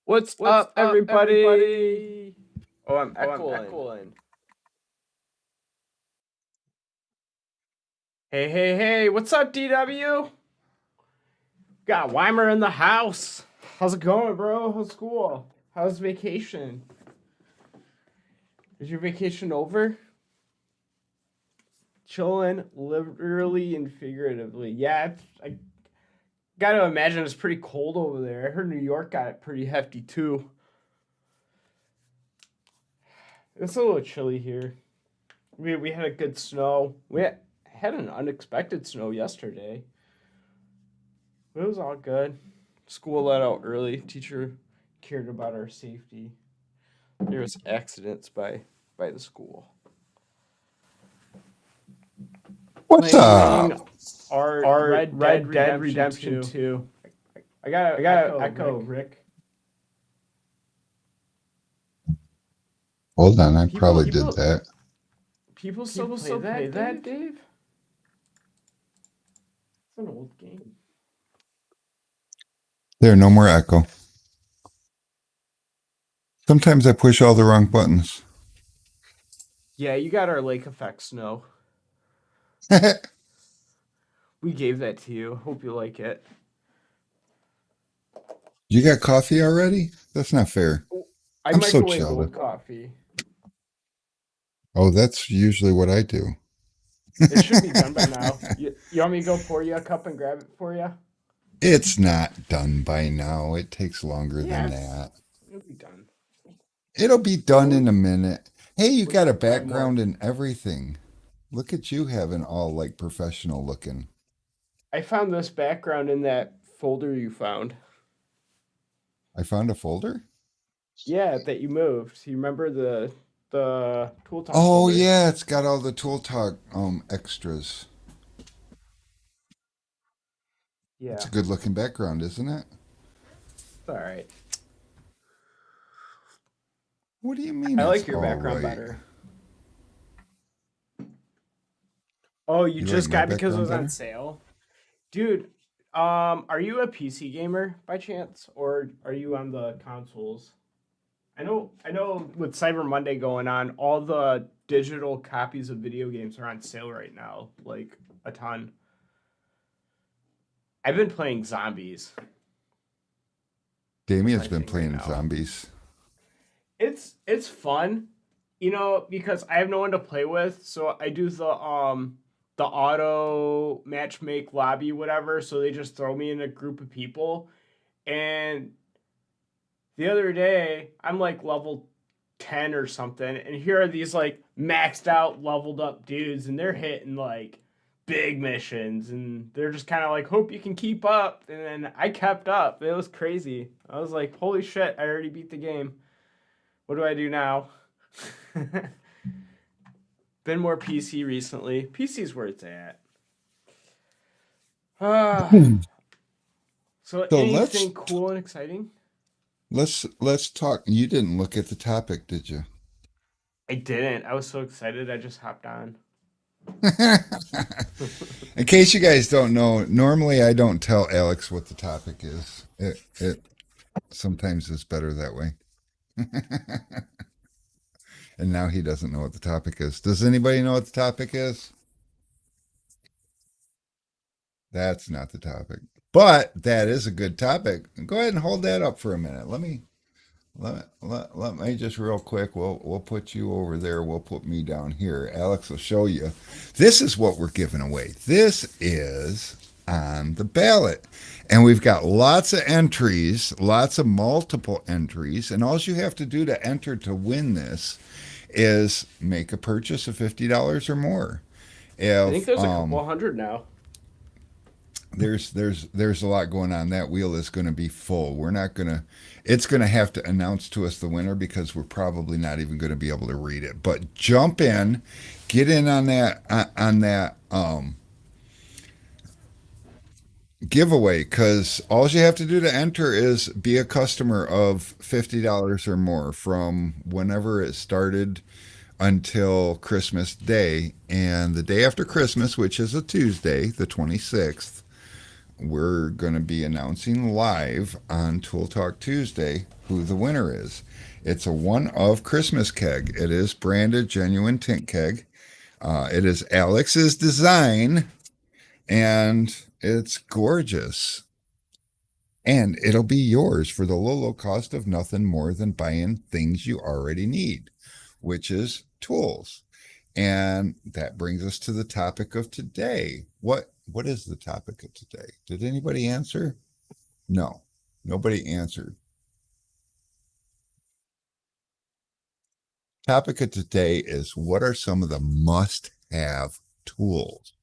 What's up, everybody? Oh, I'm echoing. Hey, what's up, DW? Got Weimer in the house. How's it going, bro? How's school? How's vacation? Is your vacation over? Chilling, literally and figuratively. Yeah, I gotta imagine it's pretty cold over there. I heard New York got it pretty hefty, too. It's a little chilly here. We had a good snow. We had an unexpected snow yesterday. But it was all good. School let out early. Teacher cared about our safety. There was accidents by the school. What's up? Our Red Dead Redemption 2. I gotta echo Rick. Hold on, I probably did that. People still play that, Dave? It's an old game. There, no more echo. Sometimes I push all the wrong buttons. Yeah, you got our lake effect snow. We gave that to you. Hope you like it. You got coffee already? That's not fair. I'm so chilled. Coffee. Oh, that's usually what I do. It should be done by now. You want me to go pour you a cup and grab it for you? It's not done by now. It takes longer than that. It'll be done. It'll be done in a minute. Hey, you got a background and everything. Look at you having all like professional looking. I found this background in that folder you found. I found a folder? Yeah, that you moved. You remember the Tool Talk Oh folder? yeah, it's got all the Tool Talk extras. Yeah. It's a good looking background, isn't it? It's all right. What do you mean? I like your background better. Oh, you just got it because it was on sale? Dude, are you a PC gamer by chance? Or are you on the consoles? I know with Cyber Monday going on, all the digital copies of video games are on sale right now, like a ton. I've been playing Zombies. Damien's been playing Zombies. It's fun, because I have no one to play with, so I do the auto match make lobby whatever, so they just throw me in a group of people. And the other day, I'm like level 10 or something, and here are these like maxed out leveled up dudes, and they're hitting like big missions, and they're just kind of like, hope you can keep up. And then I kept up. It was crazy. I was like, holy shit, I already beat the game. What do I do now? Been more PC recently. PC's where it's at. Uh, so So anything cool and exciting? let's talk. You didn't look at the topic, did you? I didn't. I was so excited I just hopped on. In case you guys don't know, normally I don't tell Alex what the topic is. It sometimes it's better that way. And now he doesn't know what the topic is. Does anybody know what the topic is? That's not the topic. But that is a good topic. Go ahead and hold that up for a minute. Let me just real quick. We'll put you over there. We'll put me down here. Alex will show you. This is what we're giving away. This is on the ballot. And we've got lots of entries, lots of multiple entries. And all you have to do to enter to win this is make a purchase of $50 or more. I think If there's a couple hundred now. there's a lot going on. That wheel is going to be full. We're not going to. It's going to have to announce to us the winner because we're probably not even going to be able to read it. But jump in, get in on that giveaway, because all you have to do to enter is be a customer of $50 or more from whenever it started until Christmas Day. And the day after Christmas, which is a Tuesday, the 26th, we're going to be announcing live on Tool Talk Tuesday who the winner is. It's a one of Christmas keg. It is branded genuine tint keg. It is Alex's design, and it's gorgeous. And it'll be yours for the low cost of nothing more than buying things you already need, which is tools. And that brings us to the topic of today. What is the topic of today? Did anybody answer? No, nobody answered. Topic of today is what are some of the must-have tools?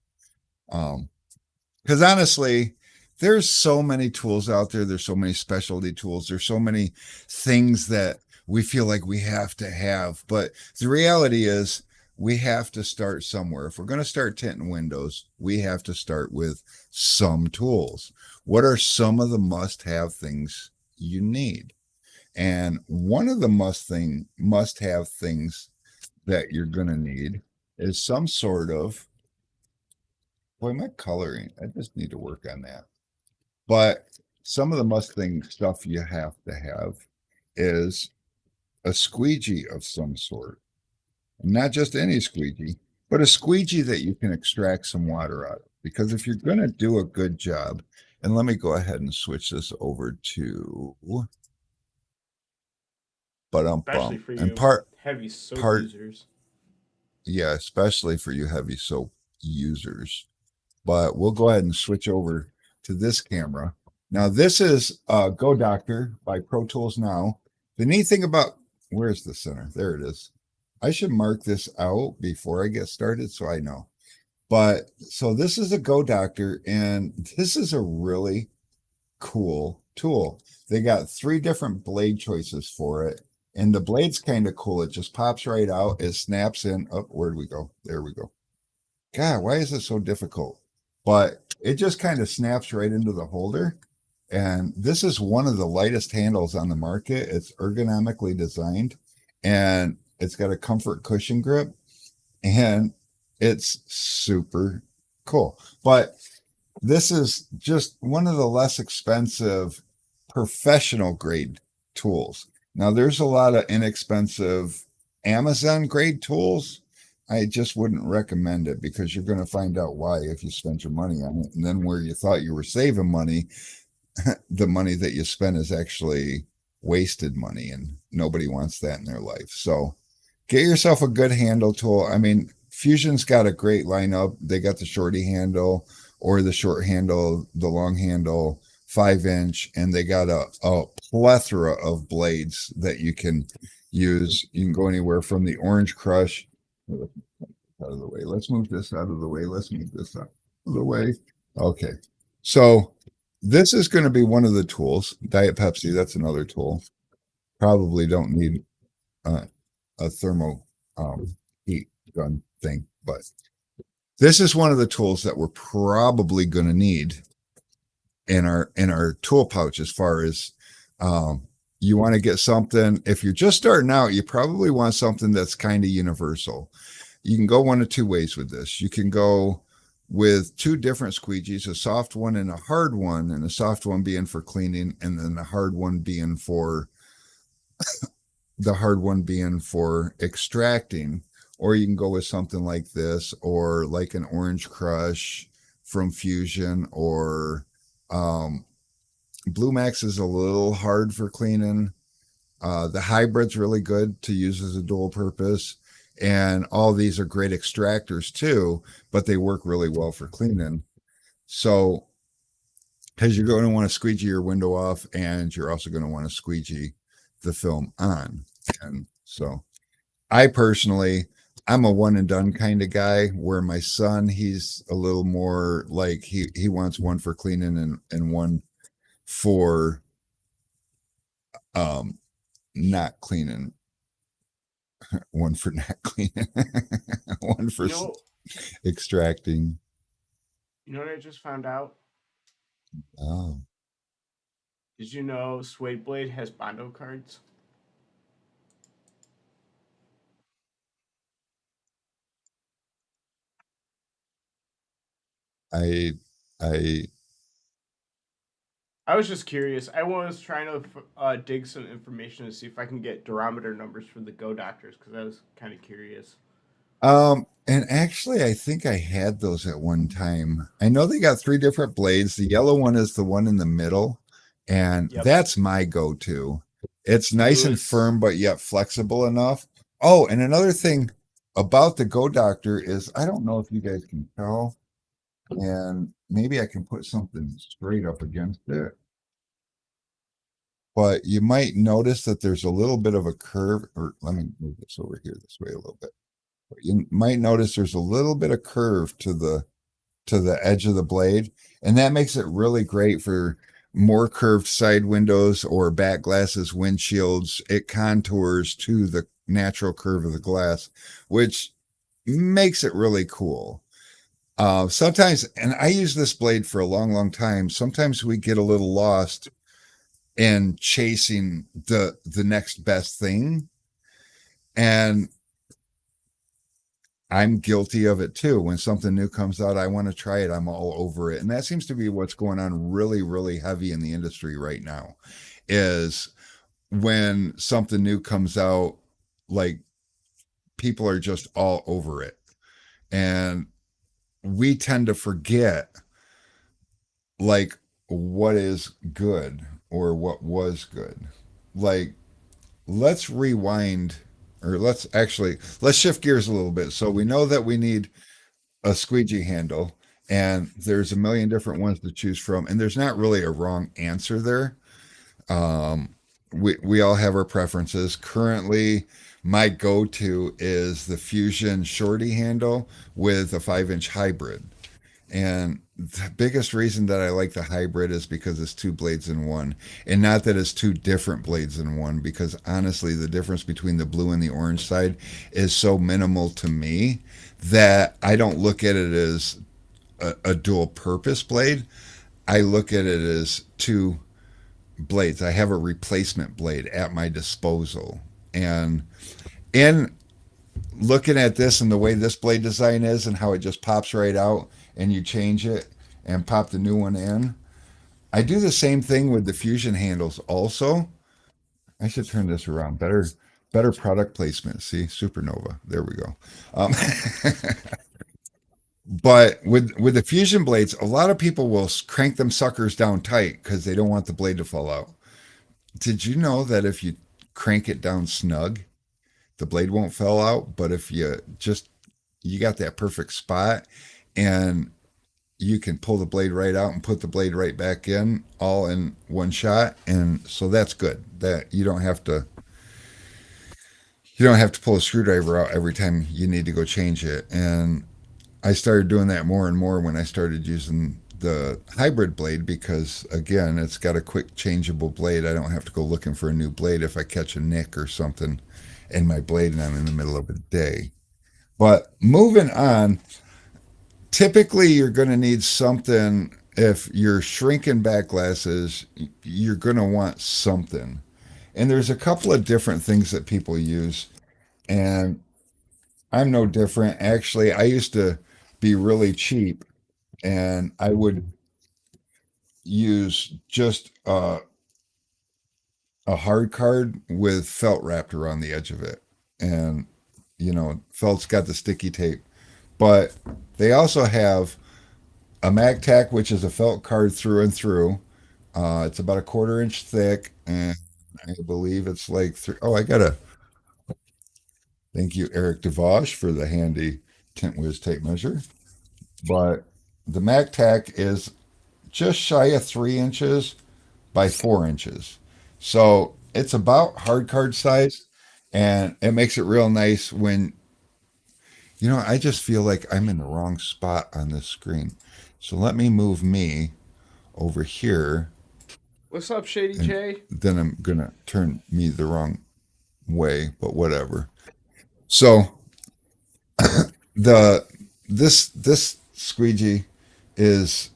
Because honestly, there's so many tools out there. There's so many specialty tools. There's so many things that we feel like we have to have. But the reality is we have to start somewhere. If we're going to start tinting windows, we have to start with some tools. What are some of the must-have things you need? And one of the must-have things that you're going to need is some sort of, boy, my coloring, I just need to work on that. But some of the must-thing stuff you have to have is a squeegee of some sort. Not just any squeegee, but a squeegee that you can extract some water out of. Because if you're going to do a good job, and let me go ahead and switch this over to Especially for you and part heavy soap part users. yeah, especially for you heavy soap users. But we'll go ahead and switch over to this camera. Now this is Go Doctor by Pro Tools Now. The neat thing about, where's the center? There it is. I should mark this out before I get started so I know. But so this is a Go Doctor, and this is a really cool tool. They got 3 different blade choices for it. And the blade's kind of cool. It just pops right out. It snaps in. Oh, where'd we go? There we go. God, why is it so difficult? But it just kind of snaps right into the holder. And this is one of the lightest handles on the market. It's ergonomically designed, and it's got a comfort cushion grip, and it's super cool. But this is just one of the less expensive professional grade tools. Now, there's a lot of inexpensive Amazon grade tools. I just wouldn't recommend it because you're going to find out why if you spend your money on it. And then where you thought you were saving money, the money that you spent is actually wasted money, and nobody wants that in their life. So get yourself a good handle tool. I mean, Fusion's got a great lineup. They got the shorty handle or the short handle, the long handle, 5-inch, and they got a plethora of blades that you can use. You can go anywhere from the Orange Crush. Out of the way. Let's move this out of the way. Let's move this out of the way. Okay. So this is going to be one of the tools. Diet Pepsi, that's another tool. Probably don't need a thermal heat gun thing. But this is one of the tools that we're probably going to need in our tool pouch. As far as you want to get something, if you're just starting out, you probably want something that's kind of universal. You can go one of two ways with this. You can go with two different squeegees, a soft one and a hard one, and the soft one being for cleaning, and then the hard one being for extracting. Or you can go with something like this, or like an Orange Crush from Fusion, or Blue Max is a little hard for cleaning. The hybrid's really good to use as a dual purpose. And all these are great extractors too, but they work really well for cleaning. So, because you're going to want to squeegee your window off, and you're also going to want to squeegee the film on. And so, I personally, I'm a one and done kind of guy, where my son, he's a little more like he wants one for cleaning and one for not cleaning, one for not cleaning, one for You know, extracting. you know what I just found out? Oh, Did you know Suede Blade has Bondo cards? I, I, I was just curious. I was trying to dig some information to see if I can get durometer numbers for the Go Doctors because I was kind of curious. and actually, I think I had those at one time. I know they got three different blades. The yellow one is the one in the middle, and Yep. that's my go-to. It's nice and Lewis. firm, but yet flexible enough. Oh, and another thing about the Go Doctor is, I don't know if you guys can tell, and maybe I can put something straight up against it, but you might notice that there's a little bit of a curve. Or let me move this over here this way a little bit. But you might notice there's a little bit of curve to the edge of the blade, and that makes it really great for more curved side windows or back glasses, windshields. It contours to the natural curve of the glass, which makes it really cool. Sometimes, and I use this blade for a long, long time. Sometimes we get a little lost in chasing the next best thing, and I'm guilty of it too. When something new comes out, I want to try it. I'm all over it. And that seems to be what's going on really, really heavy in the industry right now, is when something new comes out, like, people are just all over it. And we tend to forget, like, what is good or what was good. Like, let's rewind, or let's shift gears a little bit. So we know that we need a squeegee handle, and there's a million different ones to choose from, and there's not really a wrong answer there. We all have our preferences. Currently, my go-to is the Fusion shorty handle with a 5-inch hybrid. And the biggest reason that I like the hybrid is because it's two blades in one. And not that it's two different blades in one, because honestly, the difference between the blue and the orange side is so minimal to me that I don't look at it as a dual purpose blade. I look at it as two blades. I have a replacement blade at my disposal. And in looking at this and the way this blade design is and how it just pops right out, and you change it and pop the new one in, I do the same thing with the Fusion handles also. I should turn this around. Better product placement. See, Supernova. There we go. But with the Fusion blades, a lot of people will crank them suckers down tight because they don't want the blade to fall out. Did you know that if you crank it down snug, the blade won't fall out? But if you got that perfect spot, and you can pull the blade right out and put the blade right back in all in one shot. And so that's good, that you don't have to pull a screwdriver out every time you need to go change it. And I started doing that more and more when I started using the hybrid blade, because again, it's got a quick changeable blade. I don't have to go looking for a new blade if I catch a nick or something. and my blade and I'm in the middle of a day. But moving on, typically you're going to need something. If you're shrinking back glasses, you're going to want something. And there's a couple of different things that people use. And I'm no different. Actually, I used to be really cheap and I would use just a hard card with felt wrapped around the edge of it. And, felt's got the sticky tape. But they also have a MagTac, which is a felt card through and through. It's about a 1/4 inch thick, and I believe it's like three. Oh, I gotta thank you, Eric DeVosh, for the handy Tint Wiz tape measure. But the MagTac is just shy of 3 inches by 4 inches. So it's about hard card size, and it makes it real nice when, I just feel like I'm in the wrong spot on this screen. So let me move me over here, What's up, Shady and J? then I'm going to turn me the wrong way, but whatever. So the this squeegee is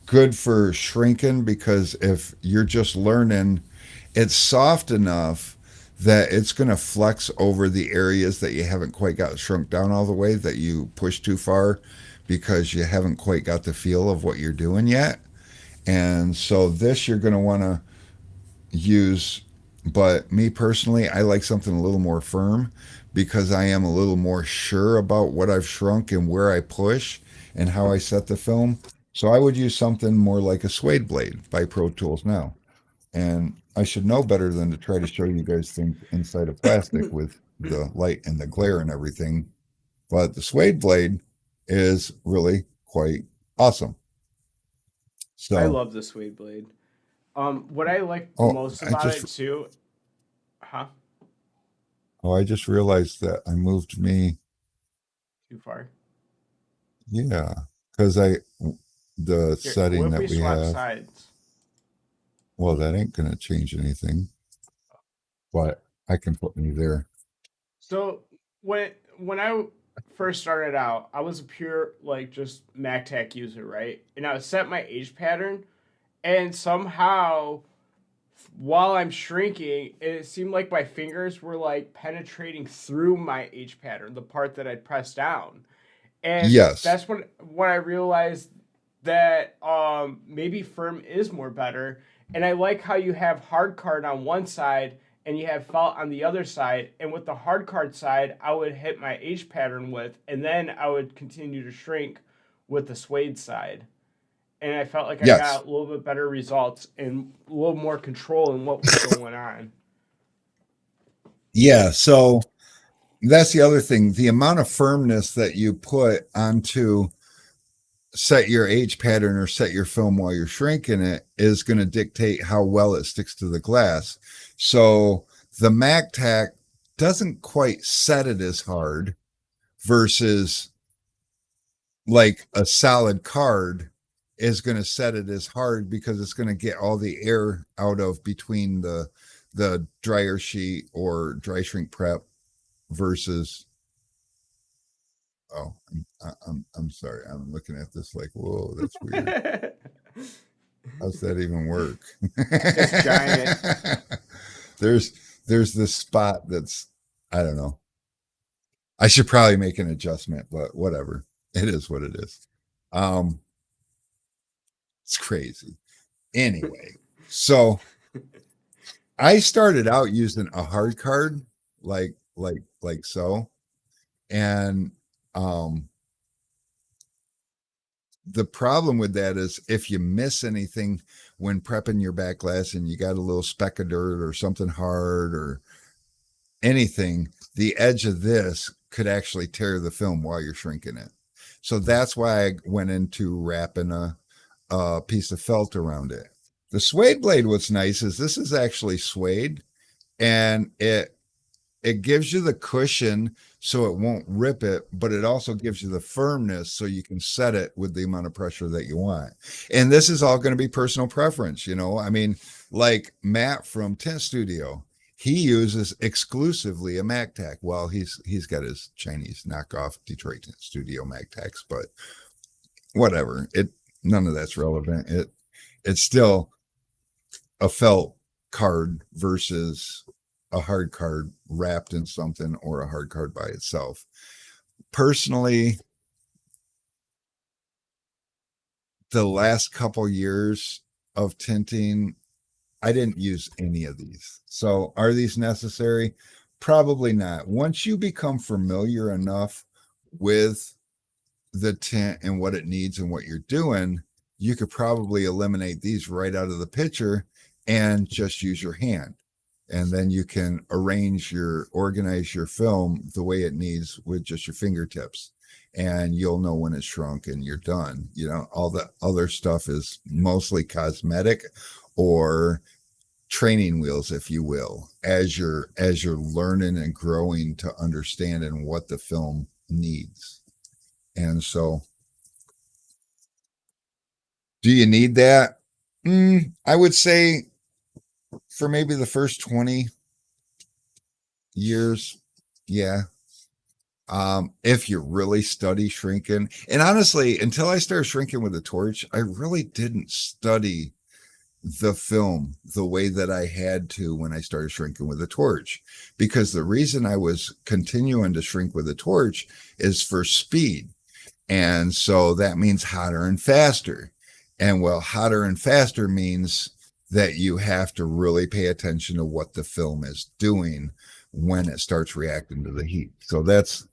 good for shrinking because if you're just learning, it's soft enough that it's going to flex over the areas that you haven't quite got shrunk down all the way, that you push too far because you haven't quite got the feel of what you're doing yet. And so this you're going to want to use, but me personally, I like something a little more firm because I am a little more sure about what I've shrunk and where I push and how I set the film. So I would use something more like a suede blade by Pro Tools now. And I should know better than to try to show you guys things inside of plastic with the light and the glare and everything. But the suede blade is really quite awesome. I So, love the suede blade. What I like oh, most I about just it too, huh? I just realized that I moved me. Too far. Yeah, because the Here, what setting if that we we swap have. sides? Well, that ain't gonna change anything, but I can put me there. So when I first started out, I was a pure like just MacTac user, right? And I would set my H pattern, and somehow while I'm shrinking, it seemed like my fingers were like penetrating through my H pattern, the part that I'd pressed down. And Yes, that's when I realized that maybe firm is more better. And I like how you have hard card on one side and you have felt on the other side. And with the hard card side, I would hit my H pattern with, and then I would continue to shrink with the suede side. And I felt like I yes, got a little bit better results and a little more control in what was going on. yeah. So that's the other thing. The amount of firmness that you put onto set your H pattern or set your film while you're shrinking it is going to dictate how well it sticks to the glass. So the MacTac doesn't quite set it as hard versus like a solid card is going to set it as hard because it's going to get all the air out of between the dryer sheet or dry shrink prep versus. Oh, I'm sorry. I'm looking at this like, whoa, that's weird. How's that even work? It's giant. there's there's this spot that's, I don't know. I should probably make an adjustment, but whatever. It is what it is. Um, it's crazy. Anyway, so I started out using a hard card, like so, and um, the problem with that is if you miss anything when prepping your back glass and you got a little speck of dirt or something hard or anything, the edge of this could actually tear the film while you're shrinking it. So that's why I went into wrapping a piece of felt around it. The suede blade, what's nice is this is actually suede, and it gives you the cushion so it won't rip it, but it also gives you the firmness so you can set it with the amount of pressure that you want. And this is all going to be personal preference, I mean, like Matt from Tint Studio, he uses exclusively a MacTac. Well, he's got his Chinese knockoff Detroit Studio MacTacs, but whatever. None of that's relevant. It's still a felt card versus a hard card wrapped in something or a hard card by itself. Personally, the last couple years of tinting, I didn't use any of these. So are these necessary? Probably not. Once you become familiar enough with the tint and what it needs and what you're doing, you could probably eliminate these right out of the picture and just use your hand. And then you can organize your film the way it needs with just your fingertips. And you'll know when it's shrunk and you're done. All the other stuff is mostly cosmetic or training wheels, if you will, as you're learning and growing to understand and what the film needs. And so, do you need that? I would say for maybe the first 20 years, yeah. If you really study shrinking, and honestly, until I started shrinking with a torch, I really didn't study the film the way that I had to when I started shrinking with a torch, because the reason I was continuing to shrink with a torch is for speed. And so that means hotter and faster. And well, hotter and faster means that you have to really pay attention to what the film is doing when it starts reacting to the heat. So that's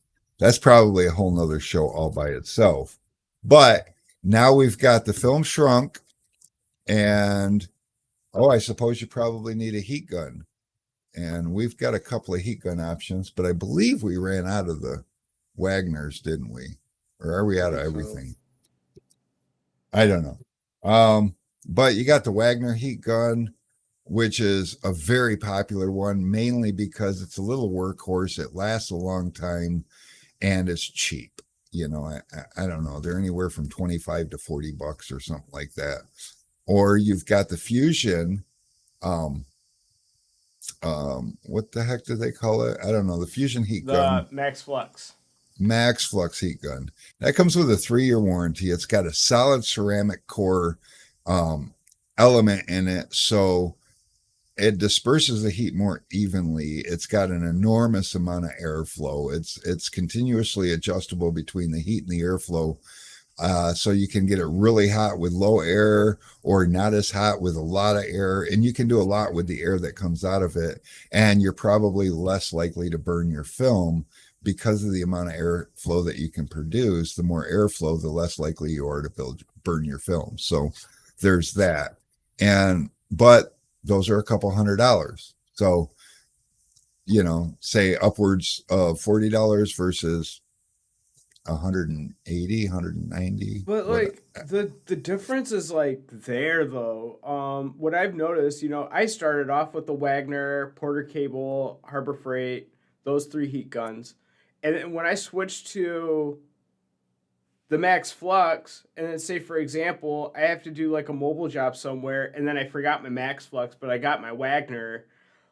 probably a whole nother show all by itself. But now we've got the film shrunk, and I suppose you probably need a heat gun. And we've got a couple of heat gun options, but I believe we ran out of the Wagners, didn't we? Or are we out of everything? I don't know. But you got the Wagner heat gun, which is a very popular one, mainly because it's a little workhorse. It lasts a long time and it's cheap. I don't know. They're anywhere from 25 to 40 bucks or something like that. Or you've got the Fusion. What the heck do they call it? I don't know. The Fusion heat gun. The Max Flux. Max Flux heat gun. That comes with a 3-year warranty. It's got a solid ceramic core element in it, so it disperses the heat more evenly. It's got an enormous amount of airflow. It's continuously adjustable between the heat and the airflow. So you can get it really hot with low air or not as hot with a lot of air. And you can do a lot with the air that comes out of it. And you're probably less likely to burn your film because of the amount of airflow that you can produce. The more airflow, the less likely you are to burn your film. So there's that. But those are a couple $100. So, say upwards of $40 versus 180, 190. But like the difference is like there though. What I've noticed, I started off with the Wagner, Porter Cable, Harbor Freight, those 3 heat guns. And then when I switched to the Max Flux, and then say for example, I have to do like a mobile job somewhere, and then I forgot my Max Flux, but I got my Wagner.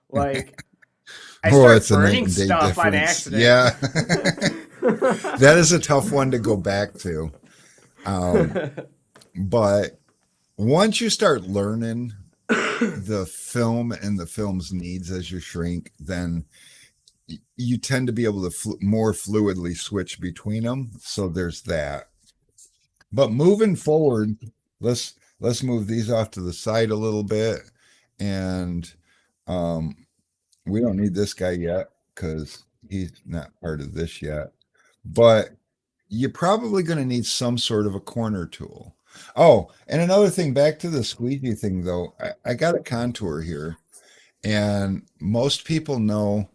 Like I start burning stuff on accident. Yeah, that is a tough one to go back to. But once you start learning the film and the film's needs as you shrink, then you tend to be able to more fluidly switch between them. So there's that. But moving forward, let's move these off to the side a little bit. And we don't need this guy yet because he's not part of this yet. But you're probably going to need some sort of a corner tool. Oh, and another thing, back to the squeegee thing, though, I got a contour here. And most people know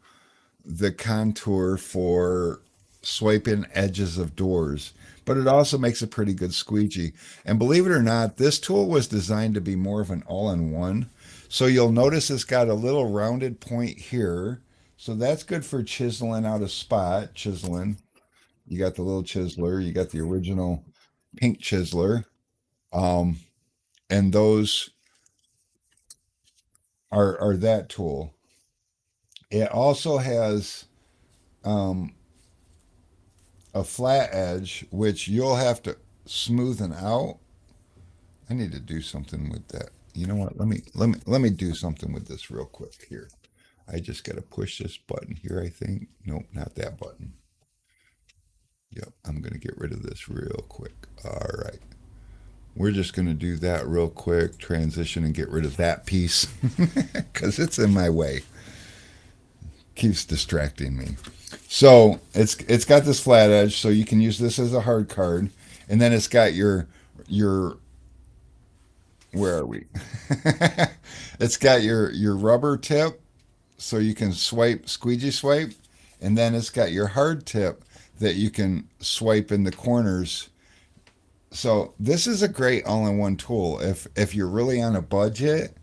the contour for swiping edges of doors, but it also makes a pretty good squeegee. And believe it or not, this tool was designed to be more of an all-in-one. So you'll notice it's got a little rounded point here. So that's good for chiseling out a spot, chiseling. You got the little chiseler, you got the original pink chiseler. And those are that tool. It also has um, a flat edge, which you'll have to smoothen out. I need to do something with that. You know what? Let me do something with this real quick here. I just got to push this button here, I think. Nope, not that button. Yep, I'm going to get rid of this real quick. All right. We're just going to do that real quick, transition and get rid of that piece because it's in my way. Keeps distracting me. So it's got this flat edge, so you can use this as a hard card, and then it's got your where are we? It's got your rubber tip, so you can swipe, squeegee swipe, and then it's got your hard tip that you can swipe in the corners. So this is a great all-in-one tool. If you're really on a budget,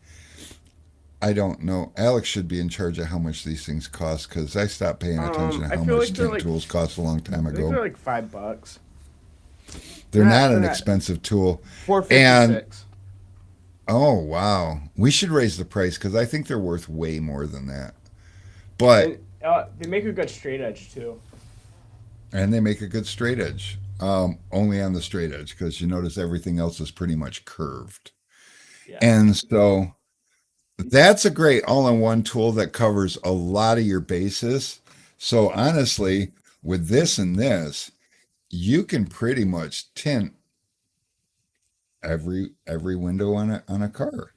I don't know. Alex should be in charge of how much these things cost because I stopped paying attention to I how feel much like they're tent like tools cost a long time I think they're ago. like $5. They're not They're an not expensive tool. four fifty And six. oh wow, we should raise the price because I think they're worth way more than that. But And they make a good straight edge too. and they make a good straight edge. Only on the straight edge because you notice everything else is pretty much curved. Yeah. And so that's a great all-in-one tool that covers a lot of your bases. So honestly, with this and this, you can pretty much tint every window on a car.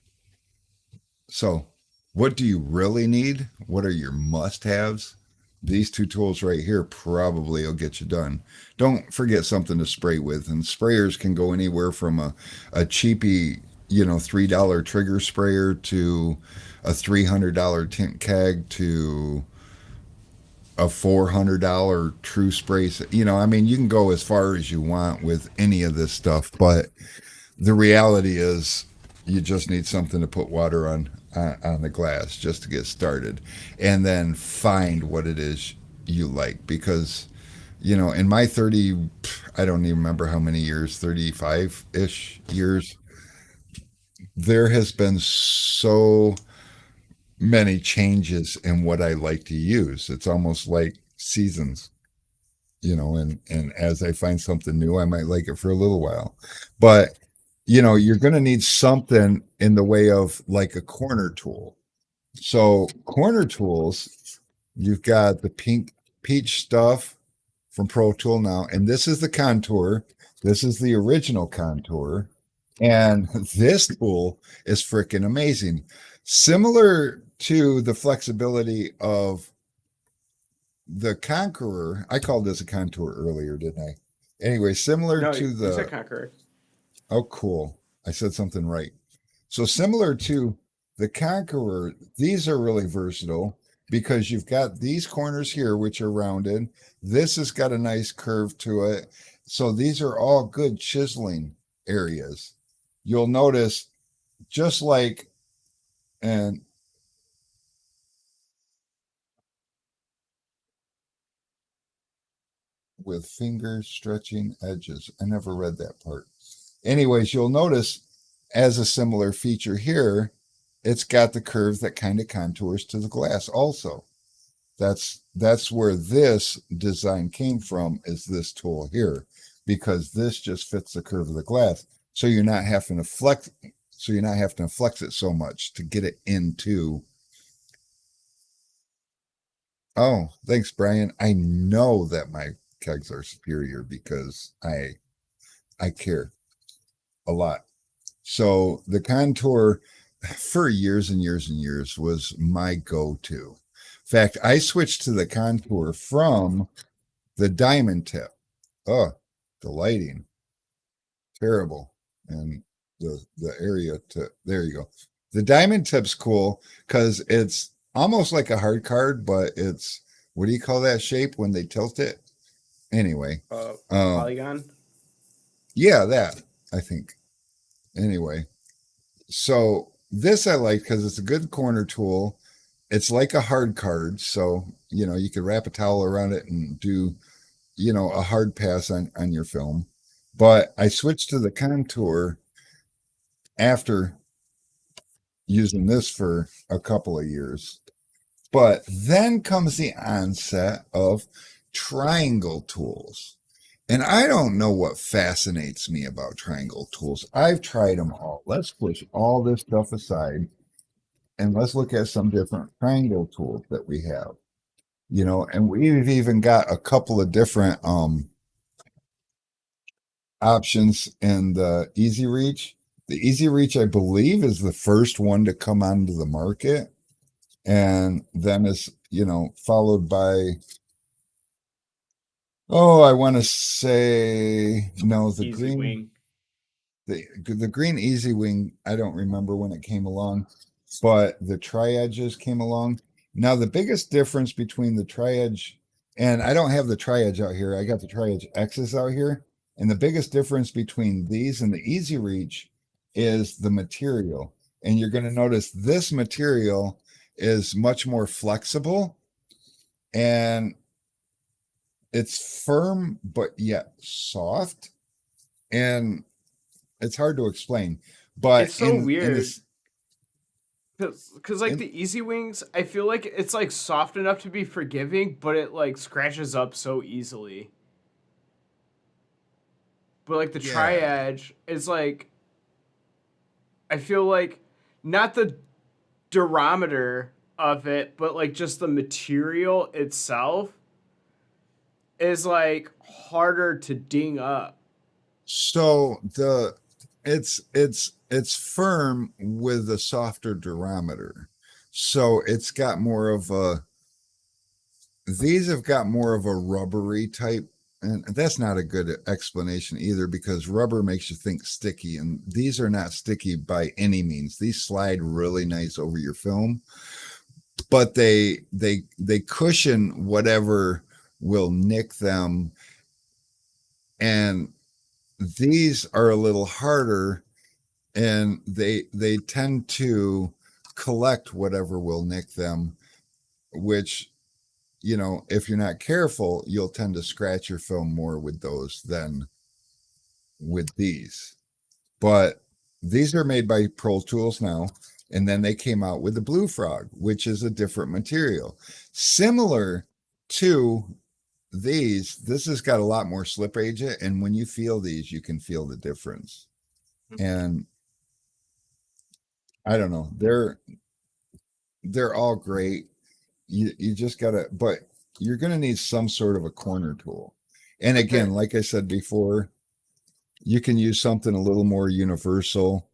So, what do you really need? What are your must-haves? These two tools right here probably will get you done. Don't forget something to spray with, and sprayers can go anywhere from a cheapy, $3 trigger sprayer to a $300 tint keg to a $400 true spray. I mean, you can go as far as you want with any of this stuff, but the reality is you just need something to put water on the glass just to get started and then find what it is you like because in my 30, I don't even remember how many years, 35-ish years, there has been so many changes in what I like to use. It's almost like seasons, and as I find something new, I might like it for a little while. But you're going to need something in the way of like a corner tool. So corner tools, you've got the pink peach stuff from Pro Tool now, and this is the contour. This is the original contour, and this tool is freaking amazing. Similar to the flexibility of the Conqueror. I called this a contour earlier, didn't I? Anyway, similar No, to you said the Conqueror. oh, cool. I said something right. So similar to the Conqueror, these are really versatile because you've got these corners here, which are rounded. This has got a nice curve to it. So these are all good chiseling areas. You'll notice just like, and with finger stretching edges. I never read that part. Anyways, you'll notice as a similar feature here, it's got the curve that kind of contours to the glass also. That's where this design came from, is this tool here, because this just fits the curve of the glass. So you're not having to flex it so much to get it into. Oh, thanks, Brian. I know that my kegs are superior because I care a lot. So the contour for years and years and years was my go-to. In fact, I switched to the contour from the diamond tip. Oh, the lighting, terrible. And the area to there you go. The diamond tip's cool because it's almost like a hard card, but it's what do you call that shape when they tilt it? Anyway, Polygon. yeah, that I think. Anyway, so this I like because it's a good corner tool. It's like a hard card, so you could wrap a towel around it and do a hard pass on your film. But I switched to the contour after using this for a couple of years, But then comes the onset of triangle tools. And I don't know what fascinates me about triangle tools. I've tried them all. Let's push all this stuff aside and let's look at some different triangle tools that we have. You know, and we've even got a couple of different options in the Easy Reach. The Easy Reach, I believe, is the first one to come onto the market, and then is, you know, followed by, oh, I want to say no, the Easy green, Wing. the green Easy Wing. I don't remember when it came along, but the Tri-Edges came along. Now the biggest difference between the Tri-Edge, and I don't have the Tri-Edge out here. I got the Tri-Edge X's out here. And the biggest difference between these and the Easy Reach is the material. And you're going to notice this material is much more flexible and it's firm, but yet soft. And it's hard to explain. But It's so in weird. this, Cause like in, the Easy Wings, I feel like it's like soft enough to be forgiving, but it like scratches up so easily. But like the yeah. Tri-Edge is like, I feel like not the durometer of it, but like just the material itself is like harder to ding up. So it's firm with a softer durometer. So it's got more of a, these have got more of a rubbery type, and that's not a good explanation either because rubber makes you think sticky, and these are not sticky by any means. These slide really nice over your film, but they cushion whatever will nick them, and these are a little harder, and they tend to collect whatever will nick them, which, you know, if you're not careful, you'll tend to scratch your film more with those than with these. But these are made by Pro Tools now, and then they came out with the Blue Frog, which is a different material, similar to these. This has got a lot more slip agent, and when you feel these, you can feel the difference. And I don't know, they're all great. You just gotta, but you're gonna need some sort of a corner tool. And again, like I said before, you can use something a little more universal,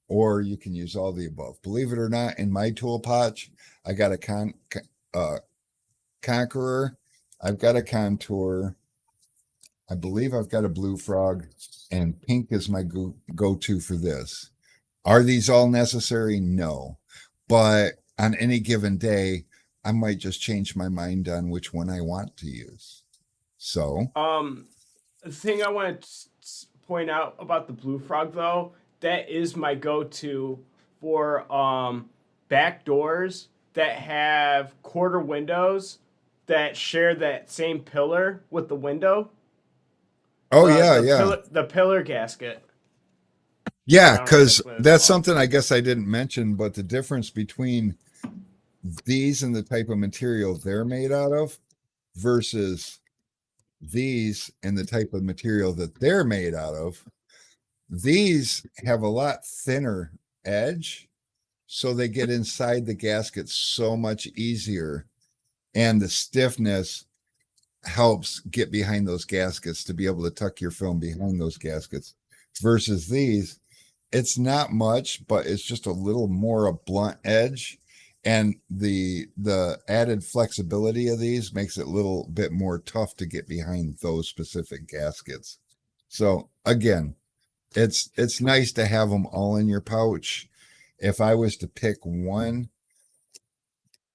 or you can use all the above. Believe it or not, in my tool pouch, I got a Conqueror, I've got a Contour, I believe I've got a Blue Frog, and pink is my go-to for this. Are these all necessary? No. But on any given day, I might just change my mind on which one I want to use. So, The thing I want to point out about the Blue Frog though, that is my go-to for back doors that have quarter windows that share that same pillar with the window. oh yeah, yeah. The pillar gasket. Yeah, I don't know if because that's what it's that's called. something I guess I didn't mention, but the difference between these and the type of material they're made out of versus these and the type of material that they're made out of, these have a lot thinner edge, so they get inside the gasket so much easier, and the stiffness helps get behind those gaskets to be able to tuck your film behind those gaskets versus these, it's not much, but it's just a little more a blunt edge, and the added flexibility of these makes it a little bit more tough to get behind those specific gaskets. So again, it's nice to have them all in your pouch. If I was to pick one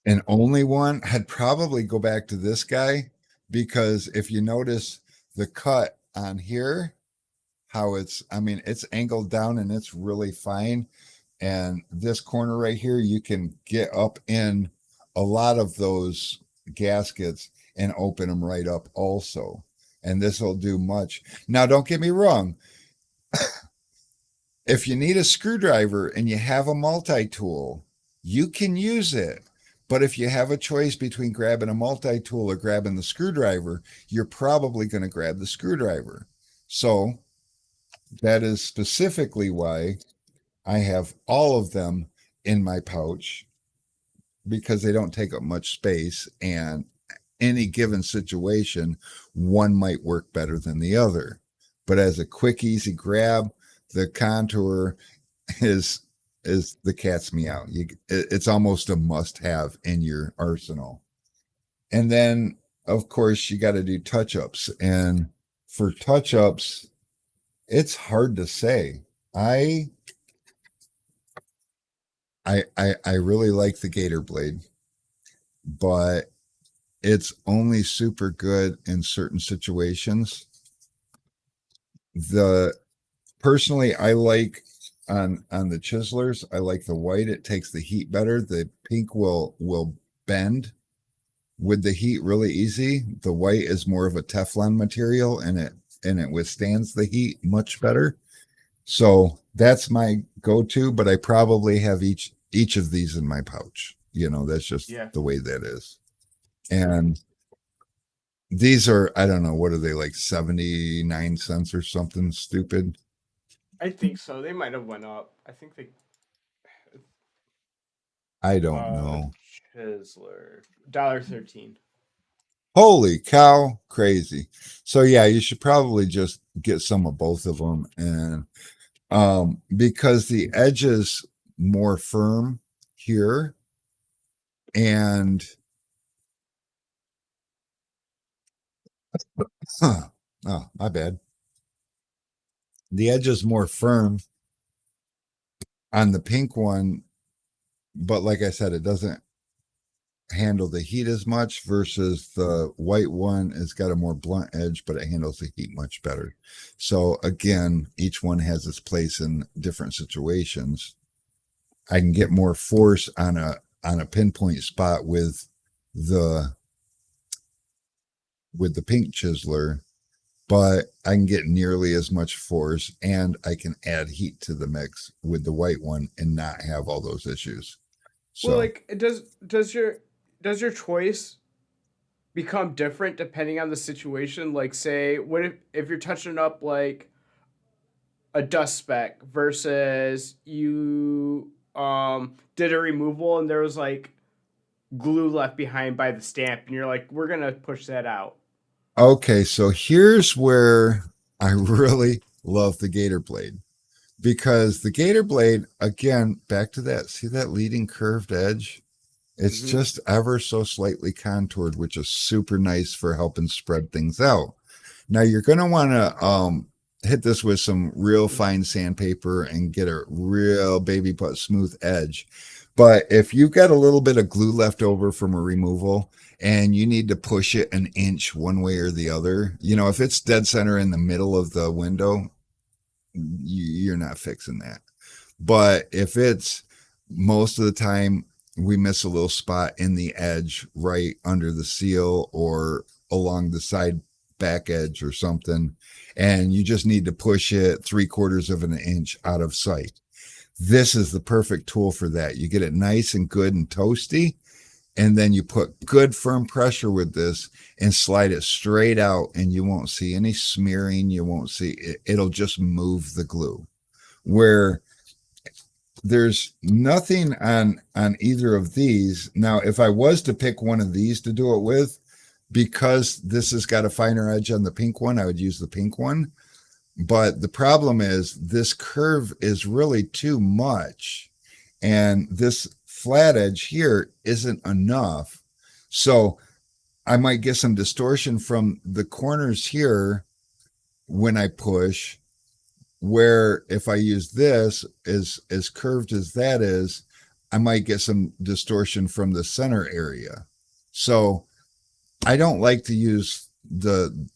and only one, I'd probably go back to this guy, because if you notice the cut on here, how it's, I mean, it's angled down and it's really fine. And this corner right here, you can get up in a lot of those gaskets and open them right up also. And this will do much. Now, don't get me wrong. If you need a screwdriver and you have a multi-tool, you can use it. But if you have a choice between grabbing a multi-tool or grabbing the screwdriver, you're probably going to grab the screwdriver. So that is specifically why I have all of them in my pouch, because they don't take up much space, and any given situation, one might work better than the other. But as a quick, easy grab, the Contour is the cat's meow. It's almost a must-have in your arsenal. And then, of course, you got to do touch-ups. And for touch-ups, it's hard to say. I really like the Gator Blade, but it's only super good in certain situations. Personally, I like on the chiselers, I like the white. It takes the heat better. The pink will bend with the heat really easy. The white is more of a Teflon material, and it withstands the heat much better. So that's my go-to, but I probably have each of these in my pouch. That's just the way that is. And these are, I don't know, what are they, like 79 cents or something stupid? I think so. They might have went up. I don't know. Chiseler, $1.13. Holy cow, crazy. So yeah, you should probably just get some of both of them. And because the edge is more firm here, and oh, my bad. The edge is more firm on the pink one, but like I said, it doesn't handle the heat as much, versus the white one has got a more blunt edge, but it handles the heat much better. So again, each one has its place in different situations. I can get more force on a pinpoint spot with the pink chiseler, but I can get nearly as much force, and I can add heat to the mix with the white one and not have all those issues. So, Well, like, does your choice become different depending on the situation? Like, say, what if you're touching up like a dust speck versus you did a removal and there was like glue left behind by the stamp, and you're like, we're gonna push that out. okay, so here's where I really love the Gator Blade, because the Gator Blade, again, back to that, see that leading curved edge? It's just ever so slightly contoured, which is super nice for helping spread things out. Now you're going to want to hit this with some real fine sandpaper and get a real baby butt smooth edge. But if you've got a little bit of glue left over from a removal and you need to push it an inch one way or the other, if it's dead center in the middle of the window, you're not fixing that. But if it's most of the time, we miss a little spot in the edge right under the seal or along the side back edge or something, and you just need to push it 3/4 of an inch out of sight. This is the perfect tool for that. You get it nice and good and toasty, and then you put good firm pressure with this and slide it straight out, and you won't see any smearing. You won't see it. It'll just move the glue. Where there's nothing on either of these. Now, if I was to pick one of these to do it with, because this has got a finer edge on the pink one, I would use the pink one. But the problem is this curve is really too much, and this flat edge here isn't enough. So I might get some distortion from the corners here when I push, where if I use this as curved as that is, I might get some distortion from the center area. So I don't like to use the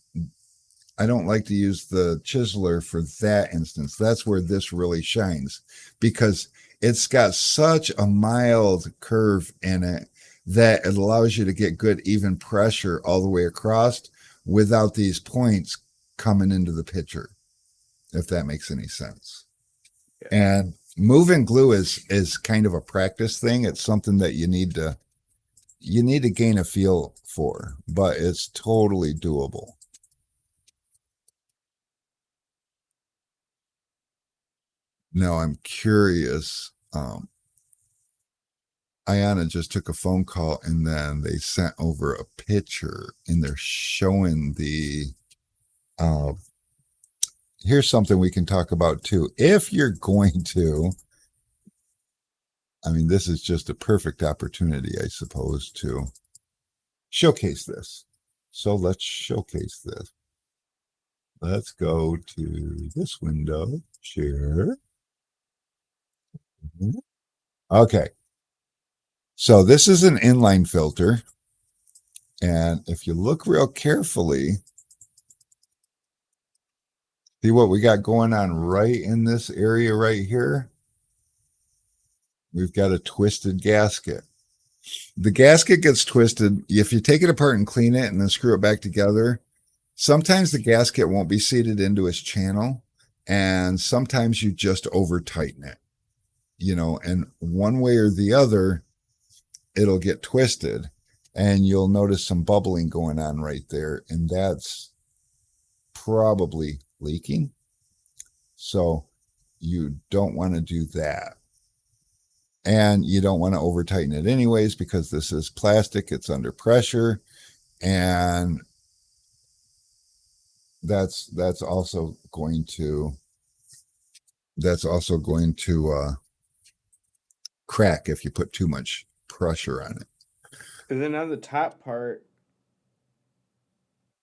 chiseler for that instance. That's where this really shines, because it's got such a mild curve in it that it allows you to get good even pressure all the way across without these points coming into the picture, if that makes any sense. Yeah. And moving glue is kind of a practice thing. It's something that you need to you need to gain a feel for, but it's totally doable. Now I'm curious. Ayana just took a phone call and then they sent over a picture and they're showing the here's something we can talk about too. If you're going to, I mean, this is just a perfect opportunity, I suppose, to showcase this. So let's showcase this. Let's go to this window, share. Okay. So this is an inline filter. And if you look real carefully, see what we got going on right in this area right here? We've got a twisted gasket. The gasket gets twisted. If you take it apart and clean it and then screw it back together, sometimes the gasket won't be seated into its channel. And sometimes you just over tighten it, you know, and one way or the other, it'll get twisted and you'll notice some bubbling going on right there. And that's probably leaking. So you don't want to do that. And you don't want to over tighten it anyways, because this is plastic, it's under pressure. And that's also going to crack if you put too much pressure on it. And then on the top part,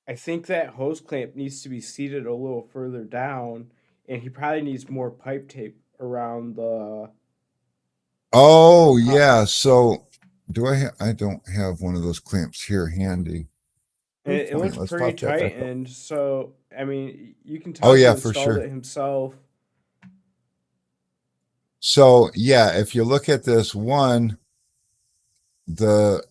I think that hose clamp needs to be seated a little further down, and he probably needs more pipe tape around the. Oh yeah. So do I don't have one of those clamps here handy. And it looks Let's pretty pop that back up. tight, and so I mean, you can tell Oh yeah, he for installed sure. it himself. So yeah, if you look at this one, the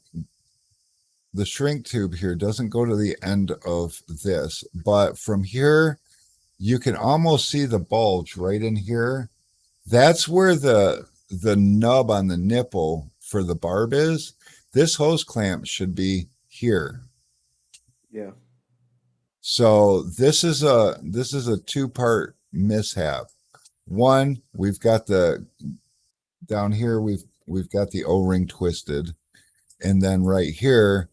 shrink tube here doesn't go to the end of this, but from here you can almost see the bulge right in here. That's where the nub on the nipple for the barb is. This hose clamp should be here. Yeah. So this is a two-part mishap. One, we've got the down here we've got the O-ring twisted, and then right here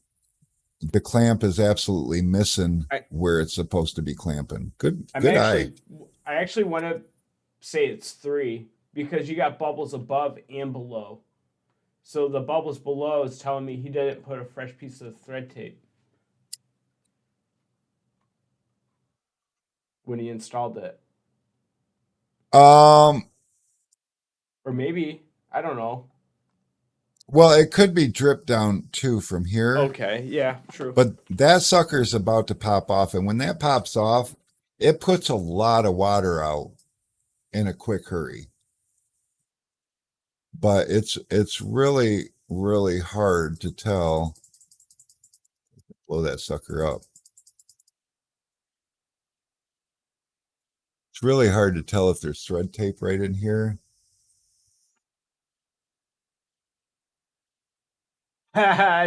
the clamp is absolutely missing where it's supposed to be clamping. Good eye. I actually want to say it's 3 because you got bubbles above and below. So the bubbles below is telling me he didn't put a fresh piece of thread tape when he installed it. Or maybe, I don't know. Well, it could be dripped down too from here. Okay, yeah, true. But that sucker is about to pop off, and when that pops off, it puts a lot of water out in a quick hurry. But it's really, really hard to tell. Blow that sucker up. It's really hard to tell if there's thread tape right in here.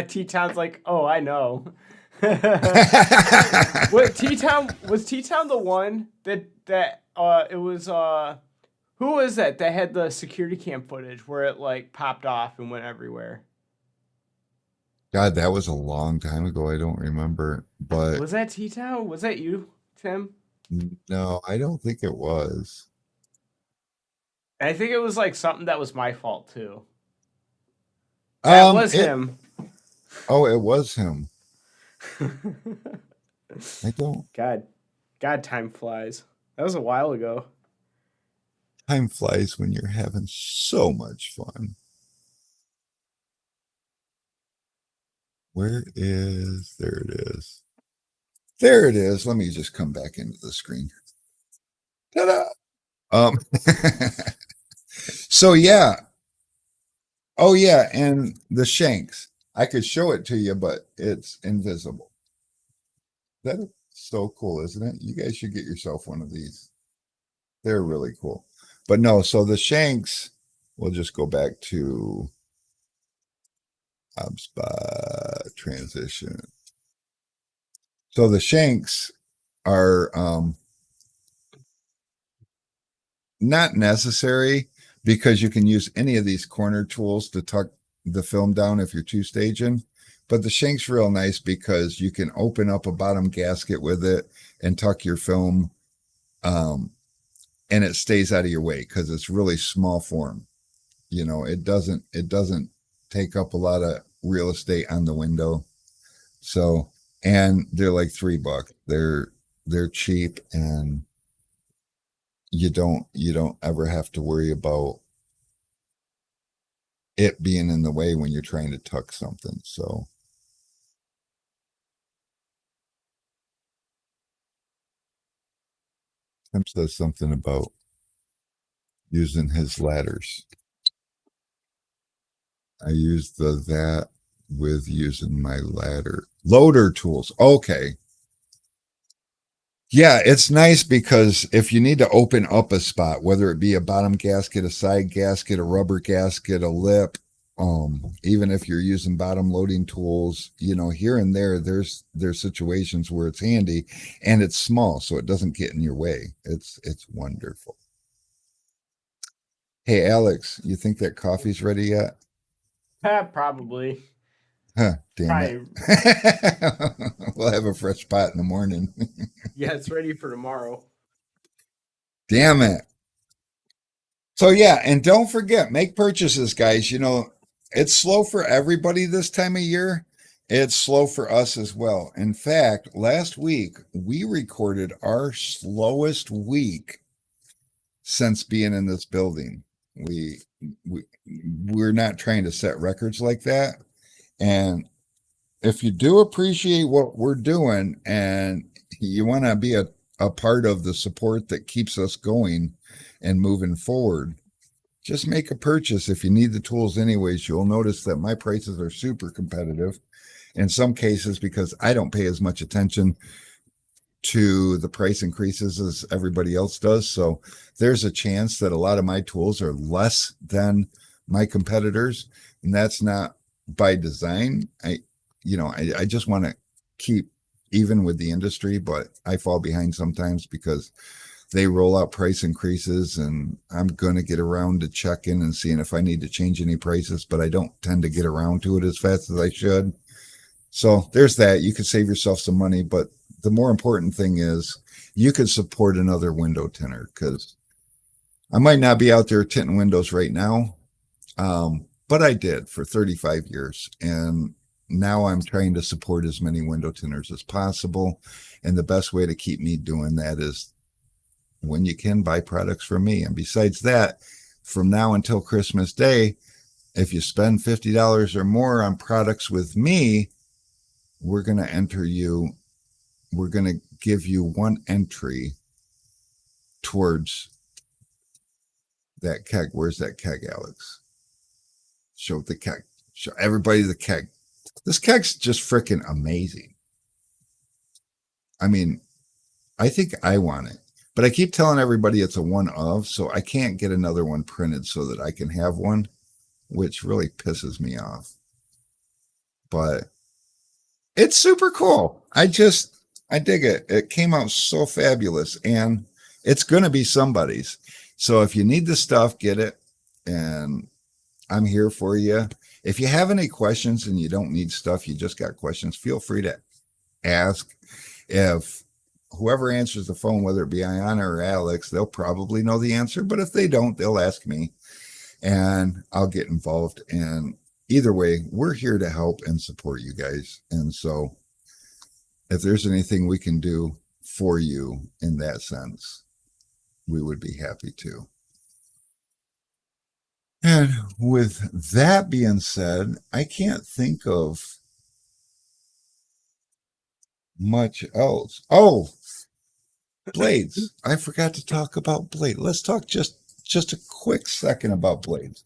T-Town's like, oh, I know. What T-Town was T-Town the one that it was who was that had the security cam footage where it like popped off and went everywhere? God, that was a long time ago. I don't remember, but was that T-Town? Was that you, Tim? No, I don't think it was. I think it was like something that was my fault too. That was him. Oh, it was him. I don't. God, time flies. That was a while ago. Time flies when you're having so much fun. There it is. There it is. Let me just come back into the screen. Ta-da! So yeah. Oh yeah, and the shanks. I could show it to you, but it's invisible. That's so cool, isn't it? You guys should get yourself one of these. They're really cool. But no, so the shanks, we'll just go back to HubSpot transition. So the shanks are not necessary because you can use any of these corner tools to tuck the film down if you're two staging. But the shank's real nice because you can open up a bottom gasket with it and tuck your film, and it stays out of your way because it's really small form. You know, it doesn't take up a lot of real estate on the window. So, and they're like $3. They're cheap, and you don't ever have to worry about it being in the way when you're trying to tuck something. So Tim says something about using his ladders. I use that with using my ladder. Loader tools. Okay. Yeah, it's nice because if you need to open up a spot, whether it be a bottom gasket, a side gasket, a rubber gasket, a lip, even if you're using bottom loading tools, you know, here and there's situations where it's handy and it's small, so it doesn't get in your way. It's wonderful. Hey, Alex, you think that coffee's ready yet? Probably. Huh, damn Probably. it. We'll have a fresh pot in the morning. Yeah, it's ready for tomorrow. Damn it. So yeah, and don't forget, make purchases, guys. You know, it's slow for everybody this time of year. It's slow for us as well. In fact, last week we recorded our slowest week since being in this building. We're not trying to set records like that. And if you do appreciate what we're doing and you want to be a part of the support that keeps us going and moving forward, just make a purchase. If you need the tools anyways, you'll notice that my prices are super competitive in some cases because I don't pay as much attention to the price increases as everybody else does. So there's a chance that a lot of my tools are less than my competitors, and that's not by design. I just want to keep even with the industry, but I fall behind sometimes because they roll out price increases, and I'm going to get around to checking and seeing if I need to change any prices, but I don't tend to get around to it as fast as I should. So there's that. You could save yourself some money, but the more important thing is you could support another window tinter, because I might not be out there tinting windows right now, but I did for 35 years. And now I'm trying to support as many window tinters as possible. And the best way to keep me doing that is when you can buy products from me. And besides that, from now until Christmas Day, if you spend $50 or more on products with me, we're going to give you one entry towards that keg. Where's that keg, Alex? Show the keg. Show everybody the keg. This keg's just freaking amazing. I mean, I think I want it, but I keep telling everybody it's a one of, so I can't get another one printed so that I can have one, which really pisses me off. But it's super cool. I dig it. It came out so fabulous, and it's going to be somebody's. So if you need the stuff, get it. And I'm here for you. If you have any questions and you don't need stuff, you just got questions, feel free to ask. If whoever answers the phone, whether it be Ayana or Alex, they'll probably know the answer. But if they don't, they'll ask me and I'll get involved. And either way, we're here to help and support you guys. And so if there's anything we can do for you in that sense, we would be happy to. And with that being said, I can't think of much else. Oh, blades. I forgot to talk about blade. Let's talk just a quick second about blades.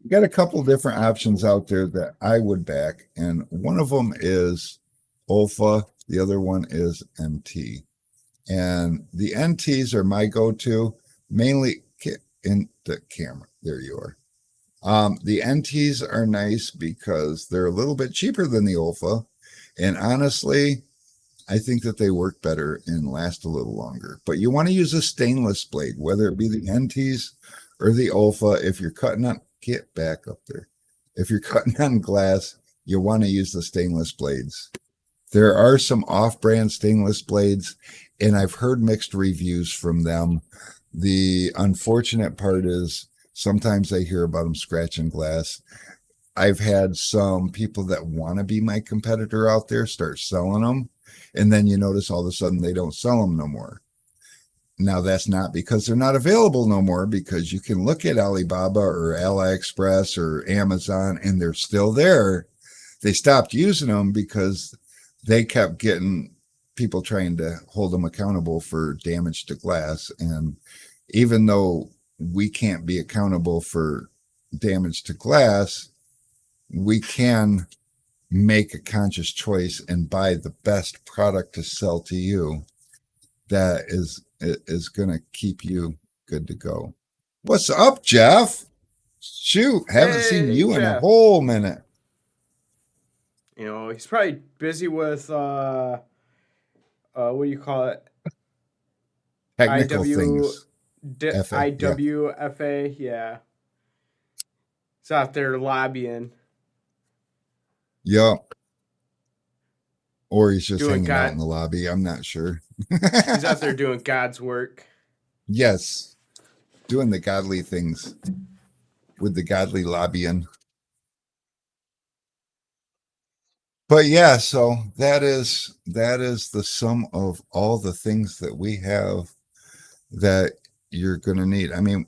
We got a couple different options out there that I would back, and one of them is Olfa. The other one is MT. And the NTs are my go-to, mainly in the camera. There you are. The NTs are nice because they're a little bit cheaper than the Olfa. And honestly, I think that they work better and last a little longer. But you want to use a stainless blade, whether it be the NTs or the Olfa. If you're cutting on, get back up there. If you're cutting on glass, you want to use the stainless blades. There are some off-brand stainless blades, and I've heard mixed reviews from them. The unfortunate part is sometimes I hear about them scratching glass. I've had some people that want to be my competitor out there start selling them, and then you notice all of a sudden they don't sell them no more. Now, that's not because they're not available no more, because you can look at Alibaba or AliExpress or Amazon and they're still there. They stopped using them because they kept getting people trying to hold them accountable for damage to glass. And even though we can't be accountable for damage to glass, we can make a conscious choice and buy the best product to sell to you that is going to keep you good to go. What's up, Jeff? Shoot, haven't seen you in a whole minute. You know, he's probably busy with what do you call it? Technical things. IWFA, yeah. He's out there lobbying. Yep. Or he's just hanging out in the lobby. I'm not sure. He's out there doing God's work. Yes. Doing the godly things with the godly lobbying. But yeah, so that is the sum of all the things that we have that you're going to need. I mean,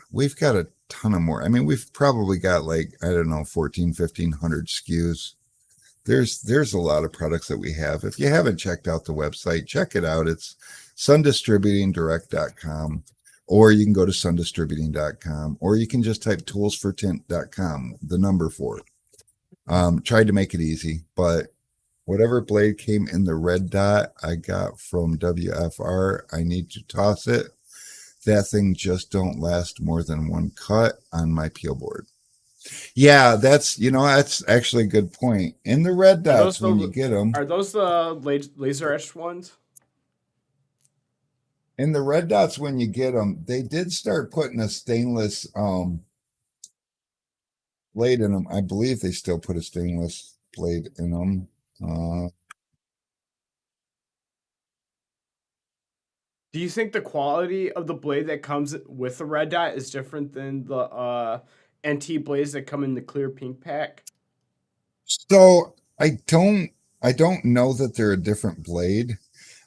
we've got a ton of more. I mean, we've probably got like, I don't know, 1,500 SKUs. There's a lot of products that we have. If you haven't checked out the website, check it out. It's sundistributingdirect.com, or you can go to sundistributing.com, or you can just type toolsfortint.com, the number 4. Tried to make it easy, but whatever blade came in the red dot I got from WFR, I need to toss it. That thing just don't last more than one cut on my peel board. Yeah, that's actually a good point. In the red dots, when you get them, are those the laser etched ones? In the red dots, when you get them, they did start putting a stainless blade in them. I believe they still put a stainless blade in them. Do you think the quality of the blade that comes with the red dot is different than the NT blades that come in the clear pink pack? So I don't know that they're a different blade.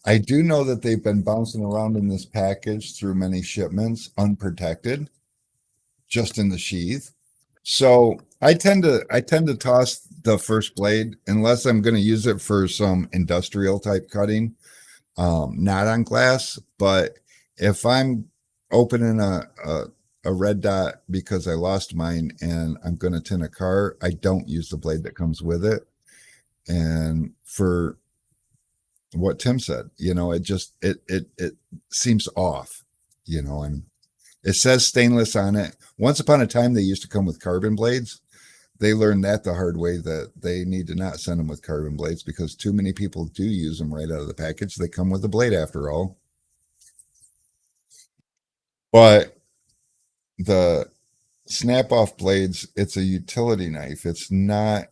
I do know that they've been bouncing around in this package through many shipments unprotected, just in the sheath. So I tend to toss the first blade unless I'm going to use it for some industrial type cutting, not on glass. But if I'm opening a red dot because I lost mine and I'm going to tin a car, I don't use the blade that comes with it. And for what Tim said, it seems off, and it says stainless on it. Once upon a time, they used to come with carbon blades. They learned that the hard way, that they need to not send them with carbon blades because too many people do use them right out of the package. They come with a blade after all. But the snap off blades, it's a utility knife. It's not,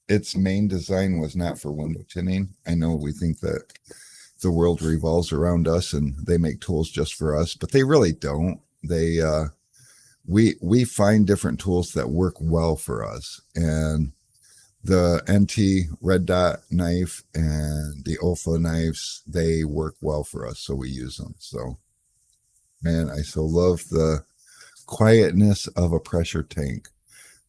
its main design was not for window tinning. I know we think that the world revolves around us and they make tools just for us, but they really don't. They we find different tools that work well for us, and the NT red dot knife and the Olfa knives, they work well for us, so we use them. So man, I so love the quietness of a pressure tank.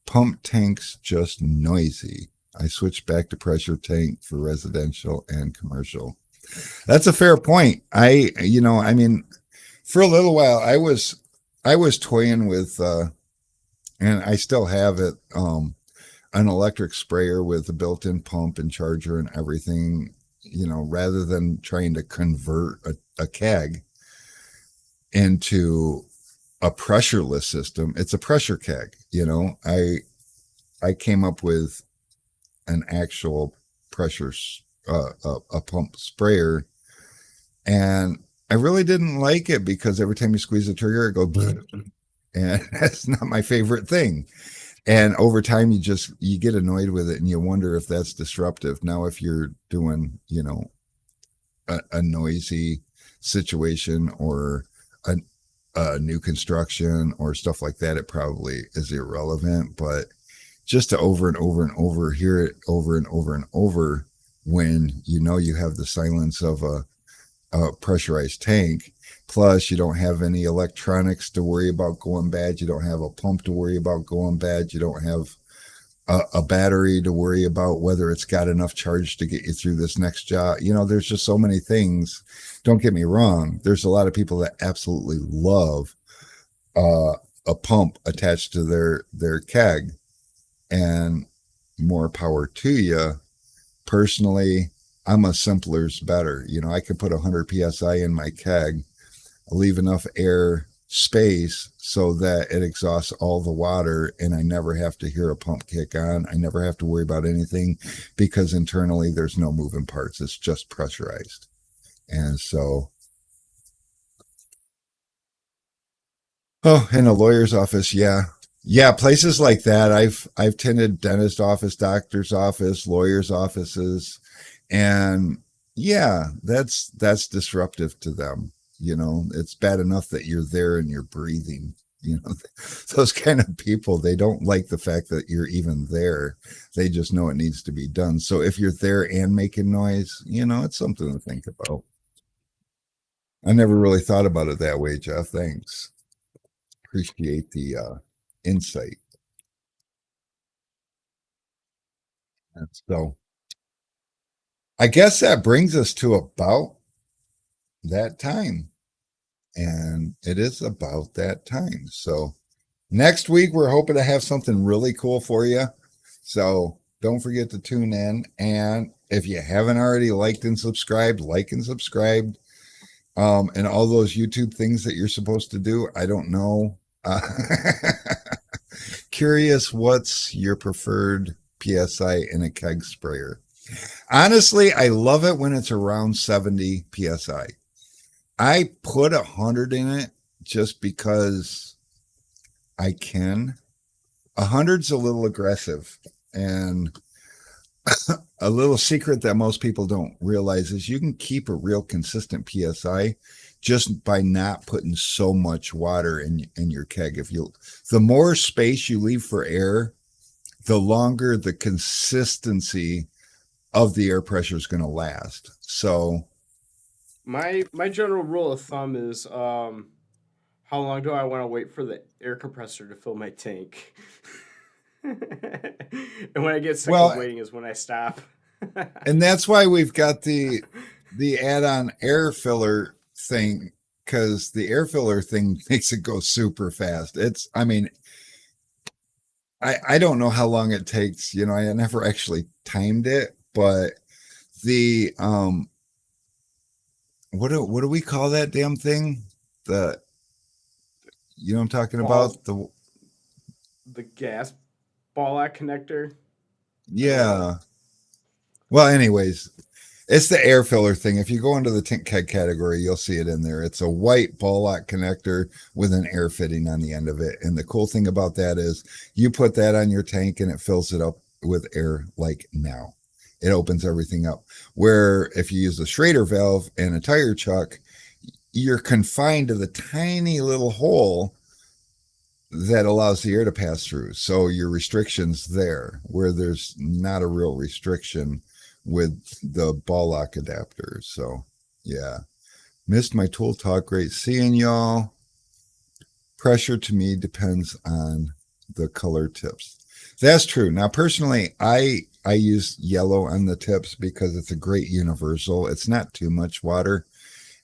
Pump tanks just noisy. I switched back to pressure tank for residential and commercial. That's a fair point. I mean, for a little while I was toying with and I still have it, an electric sprayer with a built-in pump and charger and everything, rather than trying to convert a keg into a pressureless system. It's a pressure keg. You know, I came up with an actual pressure, a pump sprayer, and I really didn't like it because every time you squeeze the trigger, it goes, bleh, and that's not my favorite thing. And over time, you get annoyed with it, and you wonder if that's disruptive. Now, if you're doing, you know, a noisy situation or a new construction or stuff like that, it probably is irrelevant. But just to over and over and over hear it over and over and over when you know you have the silence of a pressurized tank, plus you don't have any electronics to worry about going bad, you don't have a pump to worry about going bad, you don't have a battery to worry about whether it's got enough charge to get you through this next job. You know, there's just so many things. Don't get me wrong, there's a lot of people that absolutely love a pump attached to their keg, and more power to you. Personally, I'm a simpler's better. You know, I could put 100 psi in my keg, leave enough air space so that it exhausts all the water, and I never have to hear a pump kick on. I never have to worry about anything because internally there's no moving parts. It's just pressurized. And so, oh, in a lawyer's office, yeah. Yeah, places like that. I've tended dentist office, doctor's office, lawyers' offices, and yeah, that's disruptive to them. You know, it's bad enough that you're there and you're breathing. You know, those kind of people, they don't like the fact that you're even there. They just know it needs to be done. So if you're there and making noise, you know, it's something to think about. I never really thought about it that way, Jeff. Thanks. Appreciate the insight. And so I guess that brings us to about that time. And it is about that time. So next week, we're hoping to have something really cool for you. So don't forget to tune in. And if you haven't already liked and subscribed, like and subscribed, and all those YouTube things that you're supposed to do. I don't know. Curious, what's your preferred PSI in a keg sprayer? Honestly, I love it when it's around 70 PSI. I put 100 in it just because I can. 100's a little aggressive, and a little secret that most people don't realize is you can keep a real consistent PSI just by not putting so much water in your keg. The more space you leave for air, the longer the consistency of the air pressure is going to last. So My general rule of thumb is how long do I want to wait for the air compressor to fill my tank? And when I get sick of waiting is when I stop. And that's why we've got the add-on air filler thing, because the air filler thing makes it go super fast. I mean, I don't know how long it takes. You know, I never actually timed it, but the what do we call that damn thing? You know what I'm talking about? The gas ball lock connector. Yeah. Well, anyways, it's the air filler thing. If you go into the tank keg category, you'll see it in there. It's a white ball lock connector with an air fitting on the end of it. And the cool thing about that is you put that on your tank and it fills it up with air like now. It opens everything up. Where if you use a Schrader valve and a tire chuck, you're confined to the tiny little hole that allows the air to pass through. So your restriction's there, where there's not a real restriction with the ball lock adapter. So yeah, missed my tool talk. Great seeing y'all. Pressure to me depends on the color tips. That's true. Now, personally, I use yellow on the tips because it's a great universal. It's not too much water,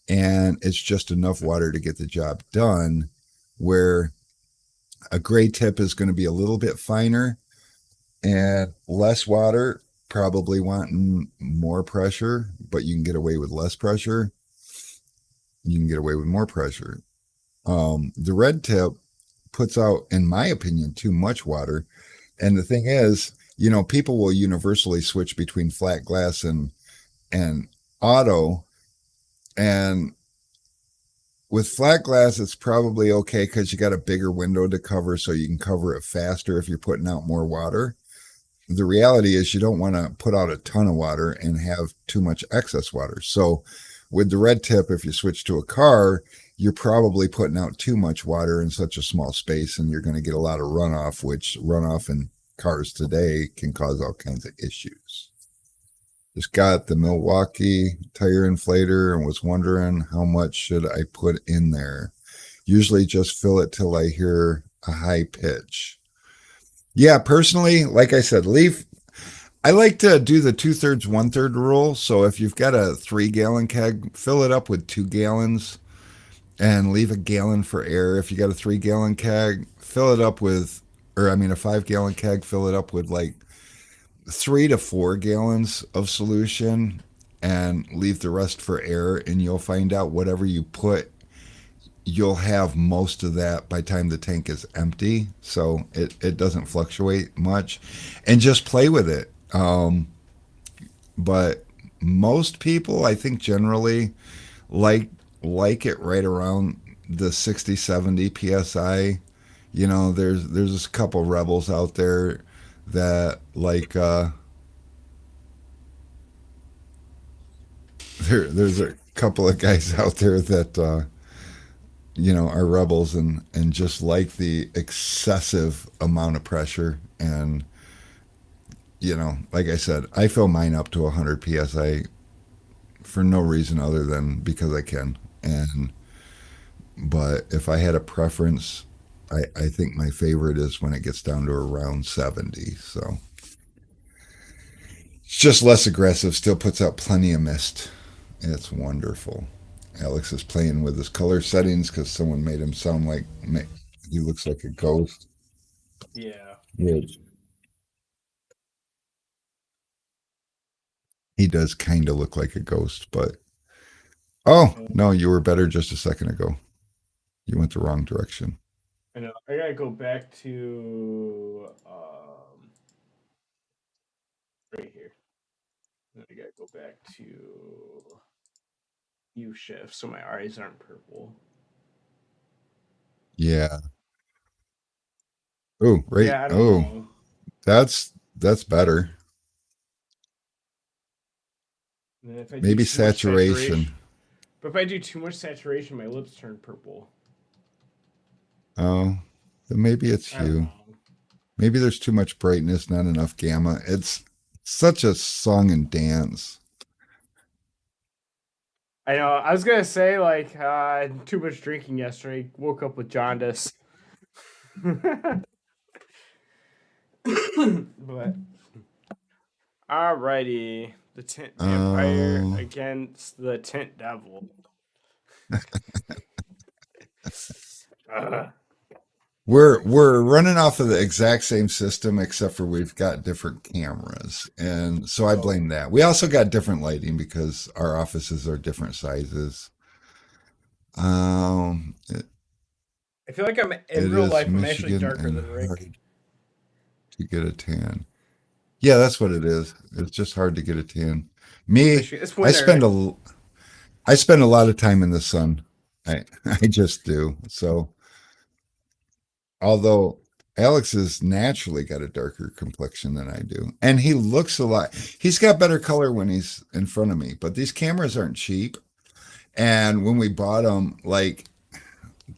and it's just enough water to get the job done, where a gray tip is going to be a little bit finer and less water, probably wanting more pressure, but you can get away with less pressure. You can get away with more pressure. The red tip puts out, in my opinion, too much water. And the thing is, people will universally switch between flat glass and auto. And with flat glass, it's probably okay because you got a bigger window to cover, so you can cover it faster if you're putting out more water. The reality is you don't want to put out a ton of water and have too much excess water. So with the red tip, if you switch to a car, you're probably putting out too much water in such a small space, and you're going to get a lot of runoff, which runoff in cars today can cause all kinds of issues. Just got the Milwaukee tire inflator and was wondering how much should I put in there. Usually just fill it till I hear a high pitch. Yeah, personally, like I said, I like to do the 2/3, 1/3 rule. So if you've got a 3 gallon keg, fill it up with 2 gallons and leave a gallon for air. If you got a 3 gallon keg, fill it up with, or I mean, a 5 gallon keg, fill it up with like 3 to 4 gallons of solution and leave the rest for air. And you'll find out whatever you put, you'll have most of that by the time the tank is empty. So it doesn't fluctuate much, and just play with it. But most people, I think, generally like like it right around the 60, 70 psi. There's a couple rebels out there that like there's a couple of guys out there that are rebels and just like the excessive amount of pressure. And like I said, I fill mine up to 100 psi for no reason other than because I can. And but if I had a preference, I think my favorite is when it gets down to around 70. So it's just less aggressive, still puts out plenty of mist. It's wonderful. Alex is playing with his color settings because someone made him sound like he looks like a ghost. Yeah. Which he does kind of look like a ghost, but oh no, you were better just a second ago. You went the wrong direction. I know. I gotta go back to right here. Then I gotta go back to U shift so my eyes aren't purple. Yeah. Oh, right. Yeah, I don't Oh, know. that's better. And then if I do Maybe too much saturation. saturation, but if I do too much saturation, my lips turn purple. Oh, then maybe it's I don't you. know. Maybe there's too much brightness, not enough gamma. It's such a song and dance. I know. I was gonna say like too much drinking yesterday. Woke up with jaundice. But alrighty, the Tint Vampire Oh, against the Tint Devil. Uh, we're running off of the exact same system except for we've got different cameras, and so I oh, blame that. We also got different lighting because our offices are different sizes. It, I feel like I'm in it real is life. I'm actually Michigan darker and than Rick. hard to get a tan. Yeah, that's what it is. It's just hard to get a tan. Me, Michigan. It's I spend winter. a I spend a lot of time in the sun. I I just do. So although Alex has naturally got a darker complexion than I do, and he looks a lot. He's got better color when he's in front of me. But these cameras aren't cheap, and when we bought them, like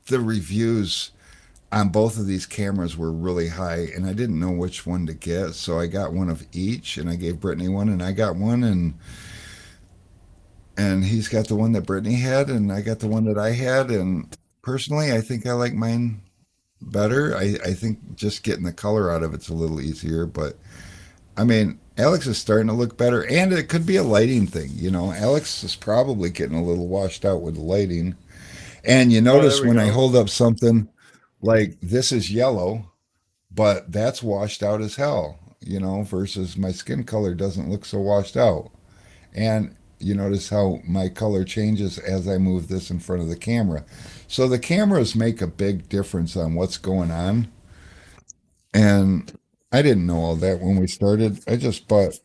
the reviews on both of these cameras were really high, and I didn't know which one to get, so I got one of each, and I gave Brittany one, and I got one, and he's got the one that Brittany had, and I got the one that I had, and personally, I think I like mine better. I think just getting the color out of it's a little easier, but I mean, Alex is starting to look better, and it could be a lighting thing. Alex is probably getting a little washed out with the lighting. And you Oh, there notice we when I go. hold up something like this is yellow, but that's washed out as hell, versus my skin color doesn't look so washed out. And you notice how my color changes as I move this in front of the camera. So the cameras make a big difference on what's going on. And I didn't know all that when we started. I just bought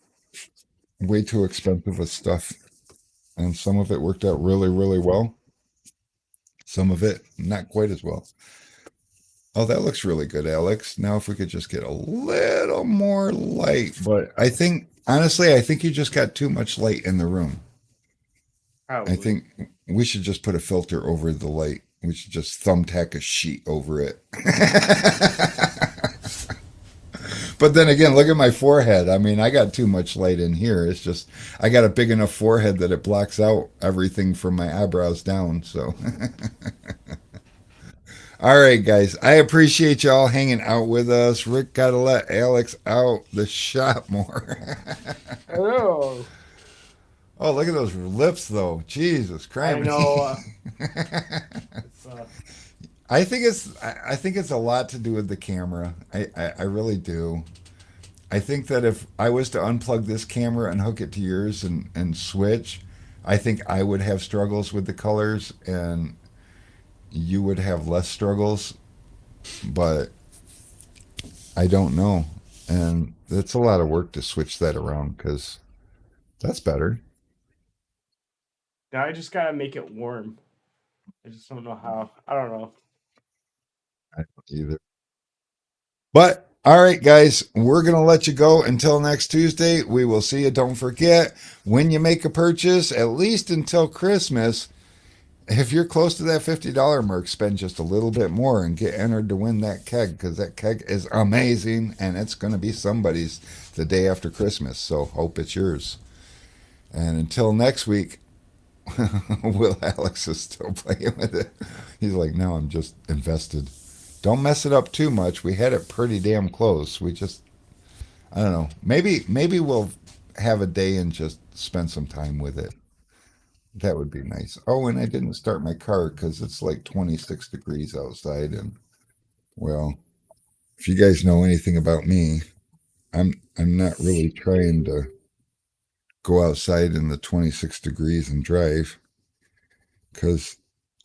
way too expensive with stuff. And some of it worked out really, really well. Some of it not quite as well. Oh, that looks really good, Alex. Now, if we could just get a little more light. But I think, honestly, I think you just got too much light in the room. I Probably. think we should just put a filter over the light. We should just thumbtack a sheet over it. But then again, look at my forehead. I mean, I got too much light in here. It's just, I got a big enough forehead that it blocks out everything from my eyebrows down. So. All right, guys. I appreciate y'all hanging out with us. Rick got to let Alex out the shop more. Hello. Oh, look at those lips, though. Jesus I Christ. know. It's, I think it's a lot to do with the camera. I really do. I think that if I was to unplug this camera and hook it to yours and switch, I think I would have struggles with the colors and you would have less struggles, but I don't know. And it's a lot of work to switch that around because that's better. now I just gotta make it warm. I just don't know how. I don't know. I don't either. But all right, guys, we're going to let you go until next Tuesday. We will see you. Don't forget, when you make a purchase, at least until Christmas, if you're close to that $50 mark, spend just a little bit more and get entered to win that keg because that keg is amazing and it's going to be somebody's the day after Christmas. So hope it's yours. And until next week, Will Alex is still playing with it. He's like, no, I'm just invested. Don't mess it up too much. We had it pretty damn close. We just, I don't know. Maybe we'll have a day and just spend some time with it. That would be nice. Oh, and I didn't start my car because it's like 26 degrees outside. And well, if you guys know anything about me, I'm not really trying to go outside in the 26 degrees and drive because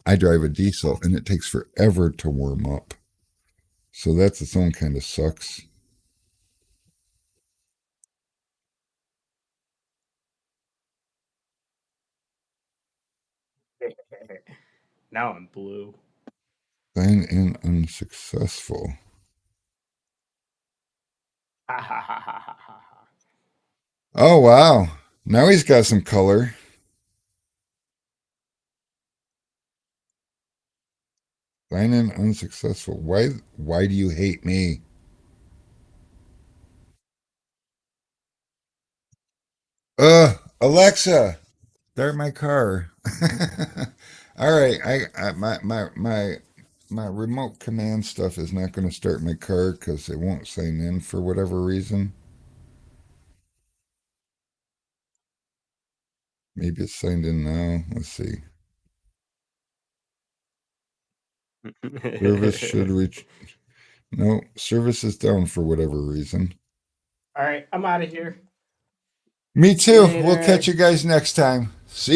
I drive a diesel and it takes forever to warm up. So that's its own kind of sucks. Now I'm blue. Sign in unsuccessful. Ha ha ha ha ha ha. Oh wow. Now he's got some color. Sign in unsuccessful. Why do you hate me? Alexa, start my car. All right, I my remote command stuff is not going to start my car because it won't sign in for whatever reason. Maybe it's signed in now. Let's see. Service should reach. No, service is down for whatever reason. All right, I'm out of here. Me too. We'll Later. catch you guys next time. See